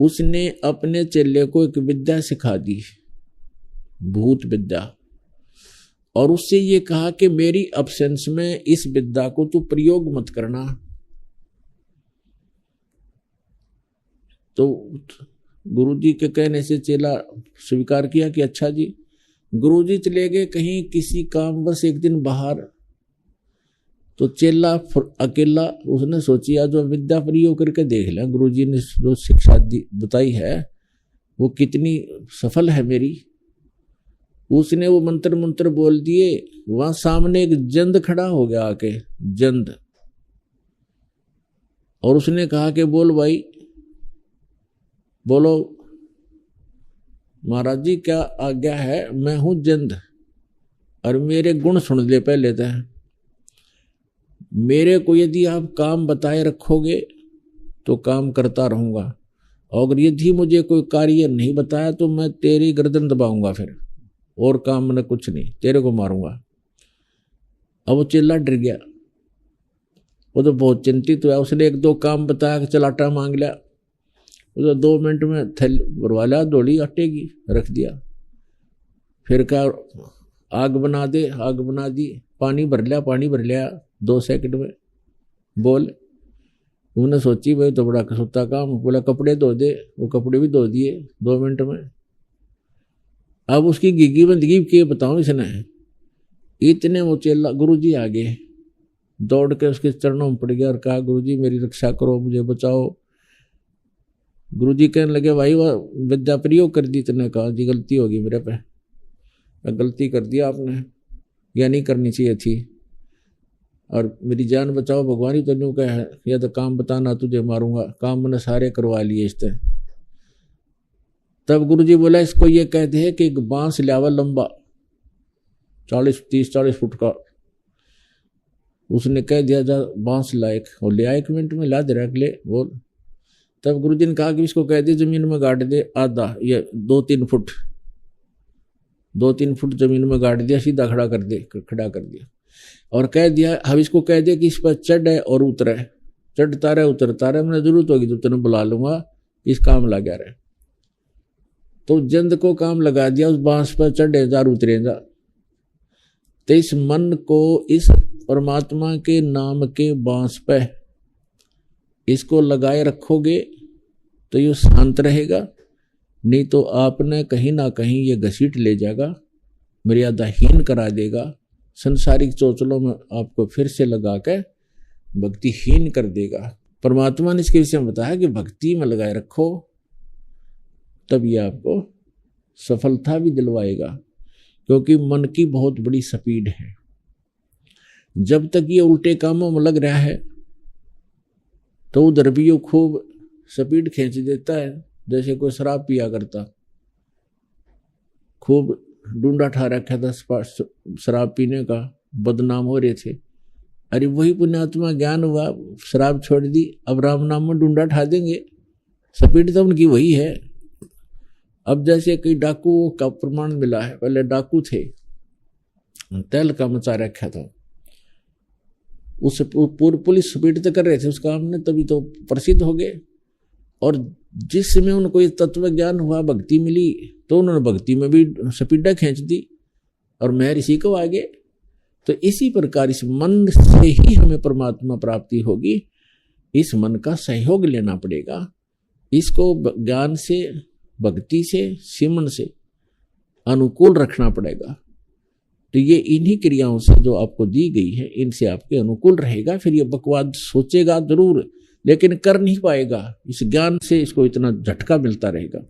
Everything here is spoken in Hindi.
उसने अपने चेले को एक विद्या सिखा दी, भूत विद्या, और उससे ये कहा कि मेरी अब्सेंस में इस विद्या को तू प्रयोग मत करना। तो गुरुजी के कहने से चेला स्वीकार किया कि अच्छा जी। गुरुजी चले गए कहीं किसी काम, बस एक दिन बाहर, तो चेला अकेला, उसने सोची आज जो विद्या प्रयोग करके देख लिया, गुरुजी ने जो शिक्षा बताई है वो कितनी सफल है मेरी। उसने वो मंत्र बोल दिए, वहां सामने एक जंद खड़ा हो गया आके, जंद, और उसने कहा कि बोल भाई, बोलो महाराज जी क्या आज्ञा है। मैं हूं जंद और मेरे गुण सुन ले पहले तो। मेरे को यदि आप काम बताए रखोगे तो काम करता रहूंगा, और यदि मुझे कोई कार्य नहीं बताया तो मैं तेरी गर्दन दबाऊंगा, फिर और काम मैंने कुछ नहीं, तेरे को मारूंगा। अब वो चेला डर गया, वो तो बहुत चिंतित हुआ। उसने एक दो काम बताया कि चल आटा मांग लिया, उसे 2 मिनट में थैल भरवा लिया, दौड़ी आटे की रख दिया। फिर क्या, आग बना दे, आग बना दी, पानी भर लिया 2 सेकंड में। बोल, उन्होंने सोची भाई तो बड़ा कसुत्ता काम। बोला कपड़े धो दे, वो कपड़े भी धो दिए 2 मिनट में। अब उसकी गिगी बंदगी के बताऊं इसने, इतने वो चेला गुरुजी आगे दौड़ के उसके चरणों में पड़ गया और कहा गुरुजी मेरी रक्षा करो, मुझे बचाओ। गुरुजी कहने लगे भाई वह विद्या प्रयोग कर दी। तूने कहा जी गलती होगी मेरे पे, मैं गलती कर दिया, आपने यह नहीं करनी चाहिए थी, और मेरी जान बचाओ भगवान ही तो न्यू कह, या तो काम बताना तुझे मारूंगा। काम मैंने सारे करवा लिए इससे। तब गुरुजी बोला इसको ये कहते हैं कि एक बांस लावा लंबा 30-40 फुट का। उसने कह दिया जा बांस लायक, और ले 1 मिनट में ला दे रख ले बोल। तब गुरुजी ने कहा कि इसको कह दे जमीन में गाड़ दे आधा, ये 2-3 फुट जमीन में गाड़ दिया, सीधा खड़ा कर दिया, और कह दिया अब इसको कह दे कि इस पर चढ़े और उतरे, चढ़ता रहे उतरता रहे, मैंने जरूरत होगी तो तेने बुला लूंगा, इस काम लगा रहे। तो जंद को काम लगा दिया, उस बांस पर चढ़े जा उतरे जा। तो इस मन को इस परमात्मा के नाम के बांस पे इसको लगाए रखोगे तो ये शांत रहेगा, नहीं तो आपने कहीं ना कहीं ये घसीट ले जाएगा, मर्यादाहीन करा देगा, संसारिक चोचलों में आपको फिर से लगा के भक्तिहीन कर देगा। परमात्मा ने इसके विषय में बताया कि भक्ति में लगाए रखो, तब ये आपको सफलता भी दिलवाएगा, क्योंकि मन की बहुत बड़ी स्पीड है। जब तक ये उल्टे कामों में लग रहा है तो उधर भी ये खूब स्पीड खींच देता है, जैसे कोई शराब पिया करता, खूब डूंडा ठा रखा था शराब पीने का, बदनाम हो रहे थे। अरे वही पुण्यात्मा ज्ञान हुआ, शराब छोड़ दी, अब राम नाम में डूंडा ठा देंगे, स्पीड तो उनकी वही है। अब जैसे कई डाकू का प्रमाण मिला है, पहले डाकू थे, तेल का मचा रखा था, उस पूरी पुलिस स्पीड तो कर रहे थे उस काम ने, तभी तो प्रसिद्ध हो गए। और जिस समय उनको ये तत्व ज्ञान हुआ, भक्ति मिली, तो उन्होंने भक्ति में भी स्पीडा खींच दी और मैं ऋषि को आगे। तो इसी प्रकार इस मन से ही हमें परमात्मा प्राप्ति होगी, इस मन का सहयोग लेना पड़ेगा, इसको ज्ञान से, भक्ति से, सिमन से अनुकूल रखना पड़ेगा। तो ये इन्हीं क्रियाओं से जो आपको दी गई है, इनसे आपके अनुकूल रहेगा। फिर ये बकवाद सोचेगा जरूर, लेकिन कर नहीं पाएगा, इस ज्ञान से इसको इतना झटका मिलता रहेगा।